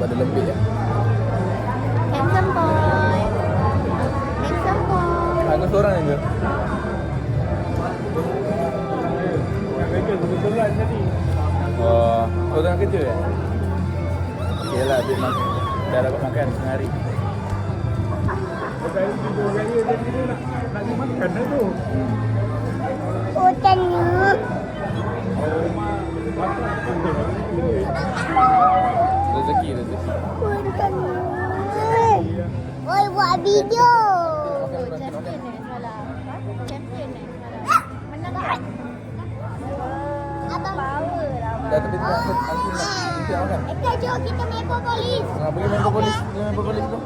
ada lembik ya. Handsome boy. Handsome boy. Aku seorang aja. Oh, kau tengah kerja ya? Okey lah, dia dah dapat makan sehari. Oh, tanya. Rezeki. Oh, tanya. Oi, buat video. Champion Champion Menang tak? Abang power lah. Dah tapi nanti makan. Jom kita main polis. Pergi main polis. Pergi main polis dulu.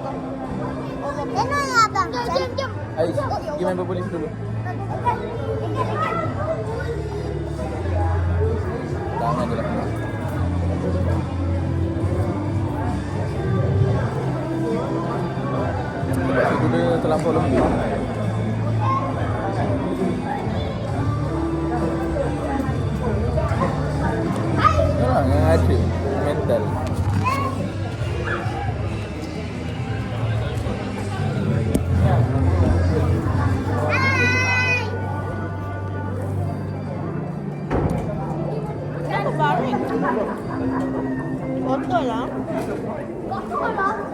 Tenang abang. Jom. Ais, pergi main polis dulu. Tangan dia lah. Sebab situ dia terlampau lembik. Orang yang ada mental.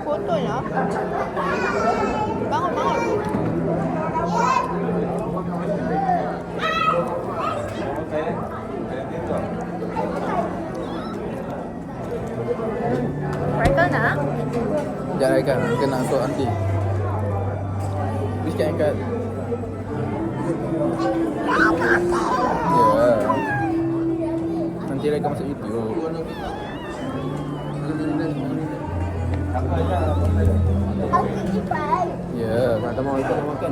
Foto lah. Bangun. Mereka nak? Jangan ikan, kena sok nanti. Biskan ikan. Ya. Nanti mereka masuk YouTube. Ya, mata mau ikan makan.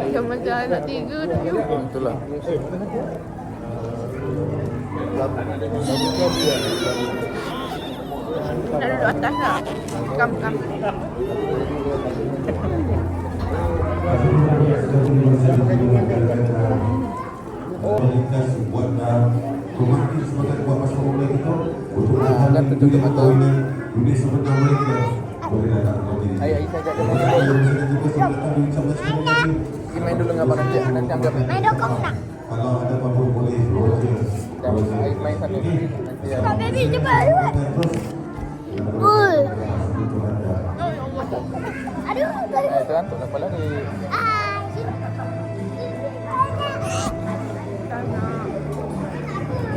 Macam anak tiga tu. Itulah. Nak duduk atas lah. Kam. Kan tertutup mata. Ayah saya ajak dia main dulu dengan abang nanti anggap Main dokong tak? main satu nanti Kak baby cepat lewat. Aduh. tergantung apa lagi.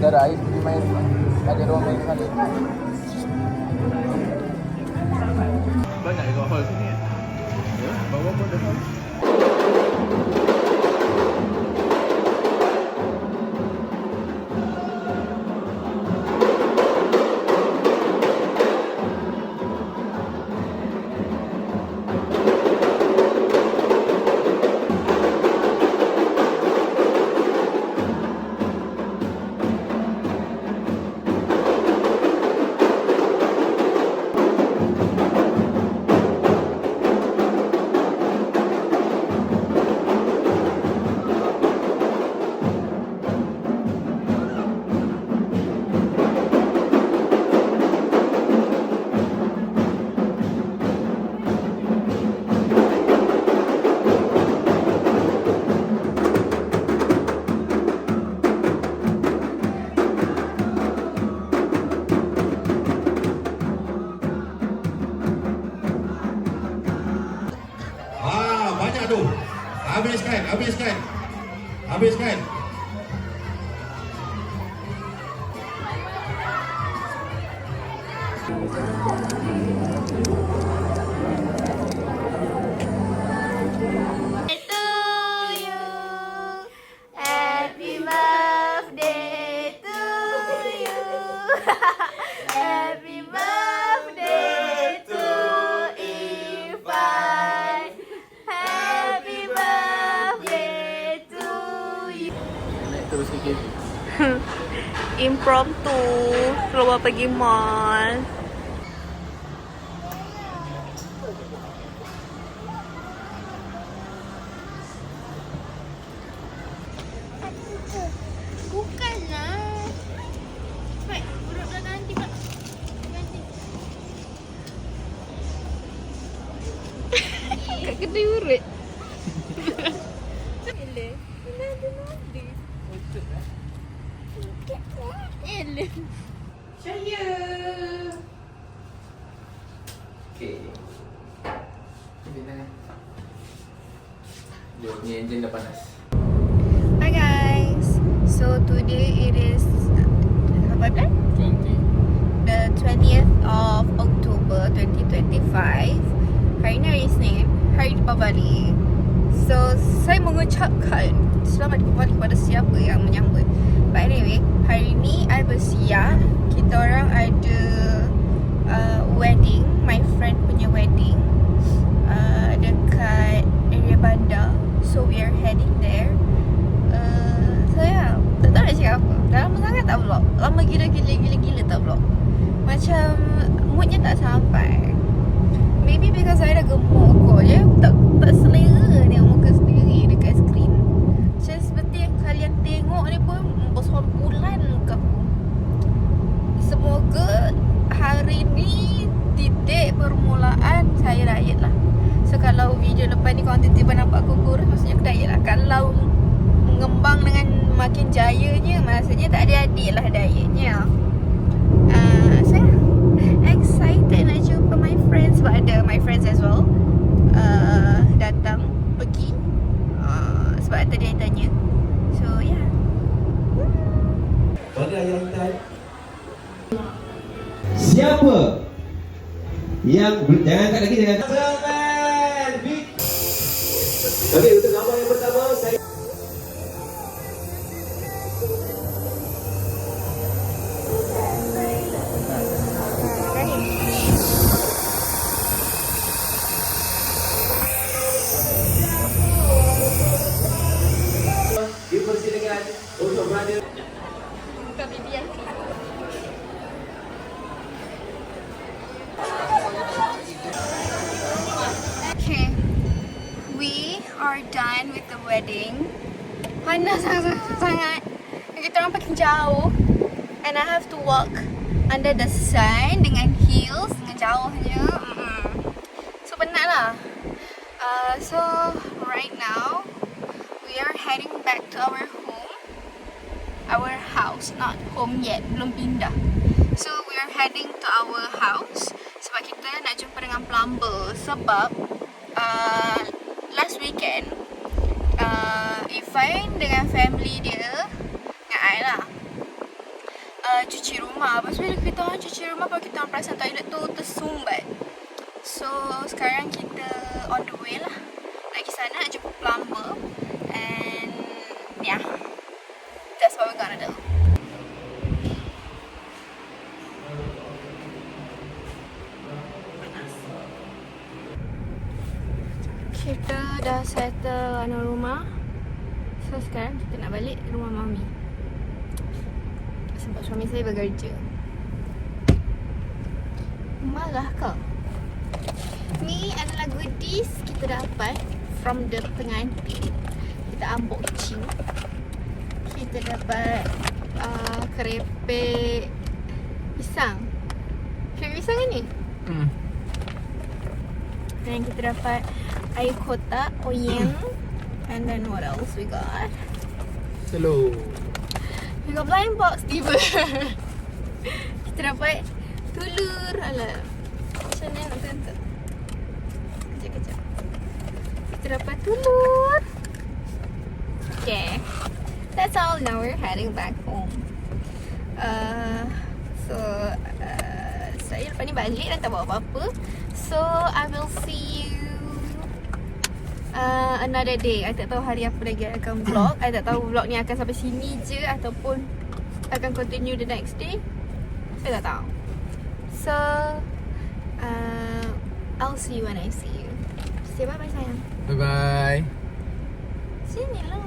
Dah ada Ais pergi main. Ada orang main sana. Banyak juga hall sini ya? Ya, bawah pun ada hall. Habiskan. Impromptu keluar pergi mall. Bukanlah. Baik, duduk belakang nanti Pak. kedai urut. Okay. Dia punya enjin dah panas. Hi guys. So today it is apa bulan? 20. The 20th of October 2025. Hari ni hari Isnin, hari Deepavali. So saya mengucapkan selamat Deepavali kepada siapa yang menyambut. But anyway, hari ni I bersiap. Kita orang ada wedding, my friend punya wedding dekat area bandar. So we are heading there. So yeah, tak tahu nak cakap apa. Dah lama sangat tak vlog. Lama gila tak vlog. Macam moodnya tak sampai. Maybe because saya dah gemuk kot je. Tak selera tengok muka sendiri dekat skrin. Macam seperti yang kalian tengok ni pun besar bulan muka aku. Semoga hari ni titik permulaan saya diet lah. So kalau video lepas ni korang tiba-tiba nampak aku kurus, maksudnya aku diet lah. Kalau mengembang dengan makin jayanya, maksudnya tak ada adik lah dietnya. So excited nak jumpa my friends. Sebab ada my friends as well datang, pergi sebab tadi I tanya. So yeah. Pada ayah Intan, siapa yang jangan angkat lagi, jangan angkat. Okey, untuk gambar yang pertama saya dipersilakan untuk berada. Buka bibi yang okay, we are done with the wedding. Panas sangat. Kita orang pakai jauh, and I have to walk under the sun dengan heels, dengan jauhnya. So penat lah. So right now we are heading back to our home. Our house, not home yet, belum pindah. So we are heading to our house sebab kita nak jumpa dengan plumber. Sebab last weekend Ifan dengan family dia, dengan I lah, cuci rumah. Lepas tu bila kita orang cuci rumah, baru kita orang perasan toilet tu tersumbat. So sekarang kita on the way lah, nak pergi sana nak jumpa plumber. And yeah, that's what we're gonna do. Kita dah settle rumah. So sekarang kita nak balik rumah mami sebab suami saya bekerja. Marah kau? Ni adalah goodies kita dapat from the pengantin. Kita unboxing. Kita dapat kerepek pisang. Kerepek pisang kan ni? Dan kita dapat air kotak, oyeng. And then what else we got? Hello. We got blind box tiba. Kita dapat telur. Alah, macam mana nak tentu? Kejap. Kita dapat telur. Okay, that's all. Now we're heading back home. So saya lepas ni balik dan tak bawa apa-apa. So I will see you another day. I tak tahu hari apa lagi I akan vlog. I tak tahu vlog ni akan sampai sini je ataupun akan continue the next day. Saya tak tahu. So I'll see you when I see you. Say bye bye sayang. Bye bye. Sini lah.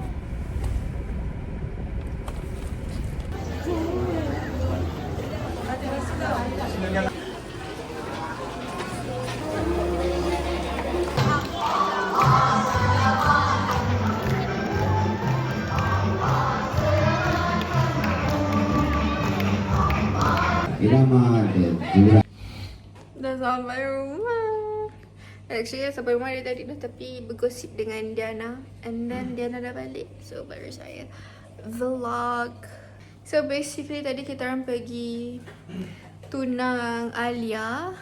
irama dan jura. Dah sampai rumah. Actually sampai rumah dia tadi dah, tapi bergosip dengan Diana. And then Diana dah balik, so baru saya vlog. So basically tadi kita orang pergi tunang Alia.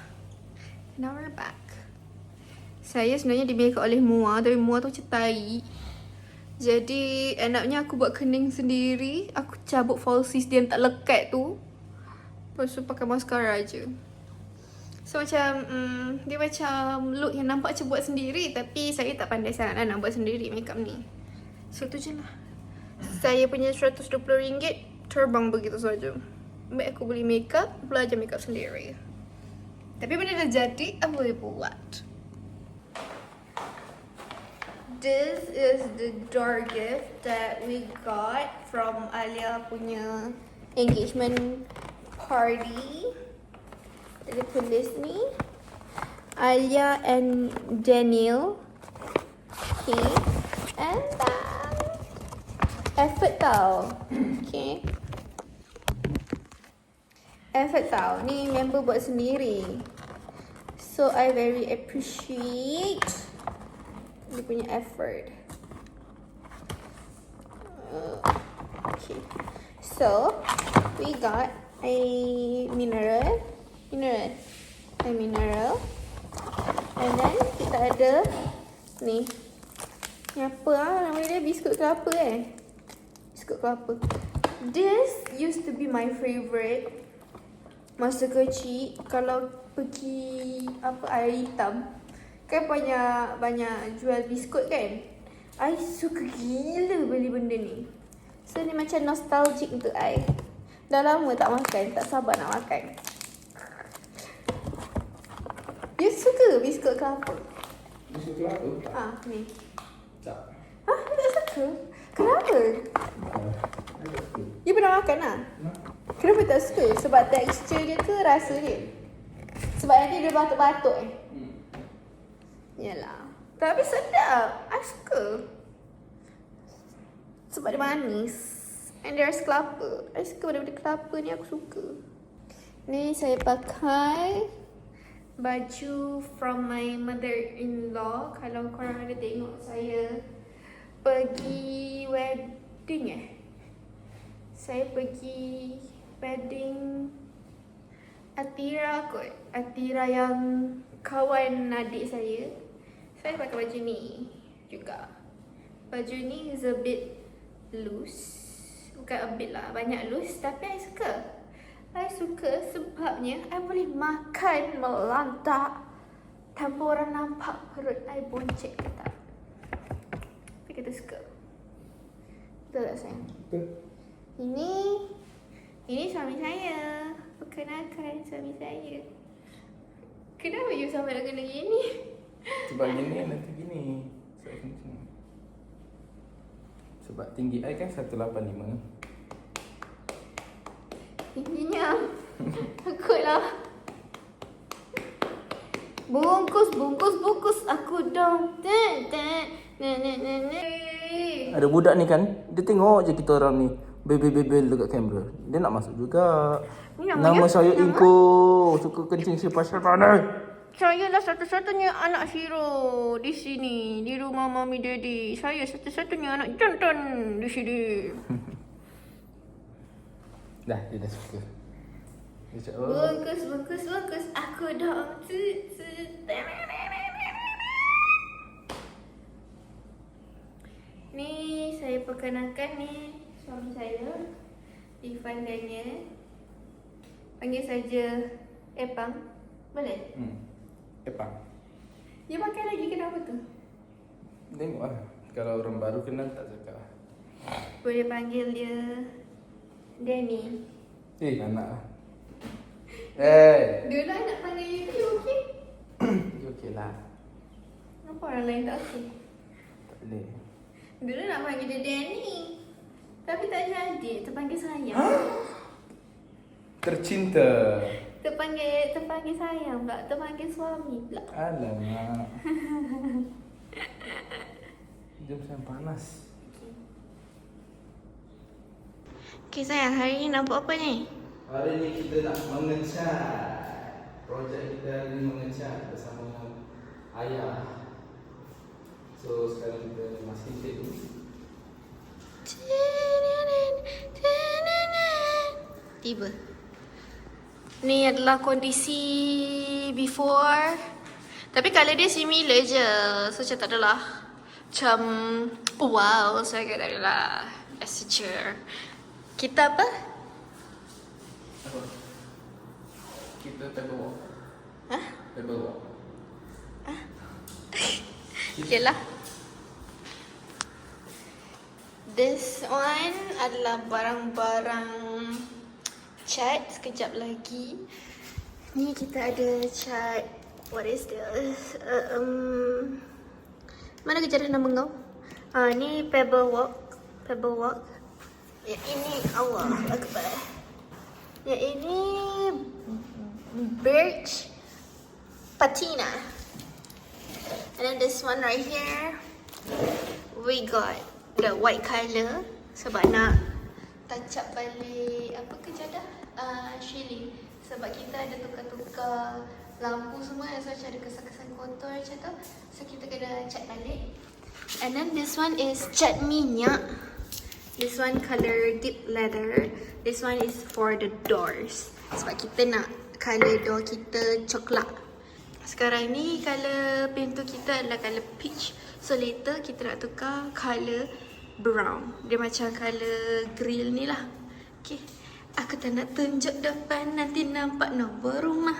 Now we're back. Saya sebenarnya dimake oleh Mua, tapi Mua tu macam tai. Jadi enaknya aku buat kening sendiri. Aku cabut falsies dia yang tak lekat tu. Lepas tu pakai mascara je. So macam dia macam look yang nampak macam buat sendiri, tapi saya tak pandai sangat lah nak buat sendiri makeup ni. So tu je lah. Saya punya RM120 terbang begitu saja. Baik aku beli makeup, belajar makeup sendiri. Tapi benda dah jadi, apa boleh buat? This is the door gift that we got from Alia punya engagement party. Dia tulis ni, Alia and Daniel. Okay. And then effort tau. Okay. Effort tau. Ni member buat sendiri. So I very appreciate dia punya effort. Okay. So we got a mineral. And then kita ada ni. Ni apa nama dia? Biskut kelapa Biskut kelapa. This used to be my favorite masa kecil. Kalau pergi air hitam kan banyak jual biskut kan. I suka gila beli benda ni. So ni macam nostalgic untuk I. Dah lama tak makan, tak sabar nak makan. You suka biskut kelapa? Biskut kelapa? Ni. Tak. Tak suka? Kenapa? You pernah makan lah? Kenapa tak suka? Sebab tekstur dia ke rasa dia? Sebab nanti dia batuk-batuk Yalah. Tapi sedap. I suka. Sebab dia manis. And there's kelapa. I suka benda-benda kelapa ni, aku suka. Ni saya pakai baju from my mother-in-law. Kalau korang ada tengok saya pergi wedding saya pergi wedding Atira kot. Atira yang kawan adik saya. Saya pakai baju ni juga. Baju ni is a bit loose. Bukan a bit lah, banyak loose. Tapi I suka. I suka sebabnya I boleh makan melantak tanpa orang nampak perut I boncek ke tak. Tapi kita suka. Betul tak sayang? Betul. Ini suami saya. Perkenalkan suami saya. Kenapa you sampai nak kena gini? Sebab gini nanti gini. Sebab tinggi I kan 185. Tingginya takutlah. Bungkus aku dong. Ada budak ni kan, dia tengok je kita orang ni bebel-bebel dekat kamera. Dia nak masuk juga. Nama saya Inko. Suka kencing pasal pandai. Saya lah satu-satunya anak hero di sini, di rumah mami daddy. Saya satu-satunya anak jantan di sini. Dah, dia dah suka. Dia cakap, Bungkus aku dong. Ni saya perkenalkan ni suami saya, Irfan Daniel. Panggil saja Epang. Boleh? Epang. Dia pakai lagi kenapa tu? Tengok lah. Kalau orang baru kenal tak cakap lah. Boleh panggil dia Danny. Anak lah. Dia lah nak panggil you okey? Okey lah. Kenapa orang lain tak okey? Tak boleh. Dulu nak panggil dia Danny. Tapi tak jadi, terpanggil sayang. Tercinta. Terpanggil sayang pula, terpanggil suami pula. Alamak. Jom sayang panas. Okay sayang, hari ni nak buat apa ni? Hari ni kita nak mengecat. Projek kita hari ni mengecat bersama ayah. So sekarang kita masih set dulu. Tiba. Ni adalah kondisi before. Tapi colour dia similar je. So macam tak adalah. Macam wow, saya kata tak adalah. Messenger. Kita apa? Apa? Kita paper walk. Hah? Paper walk. Okay lah. This one adalah barang-barang cat. Sekejap lagi. Ni kita ada cat. What is this? Mana kejadah nama kau? Ni Pebble Walk. Pebble Walk. Yang ini Allah Akbar. Yang ini Birch Patina. And then this one right here, we got the white color sebab nak touch up balik apa kejadah Shirley. Sebab kita ada tukar-tukar lampu semua, so macam ada kesan-kesan kotor macam tu. So kita kena cat balik. And then this one is cat minyak. This one color deep leather. This one is for the doors. Sebab kita nak color door kita coklat. Sekarang ni color pintu kita adalah color peach. So later kita nak tukar color brown. Dia macam color grill ni lah. Okay. Aku tak nak tunjuk depan, nanti nampak nombor rumah.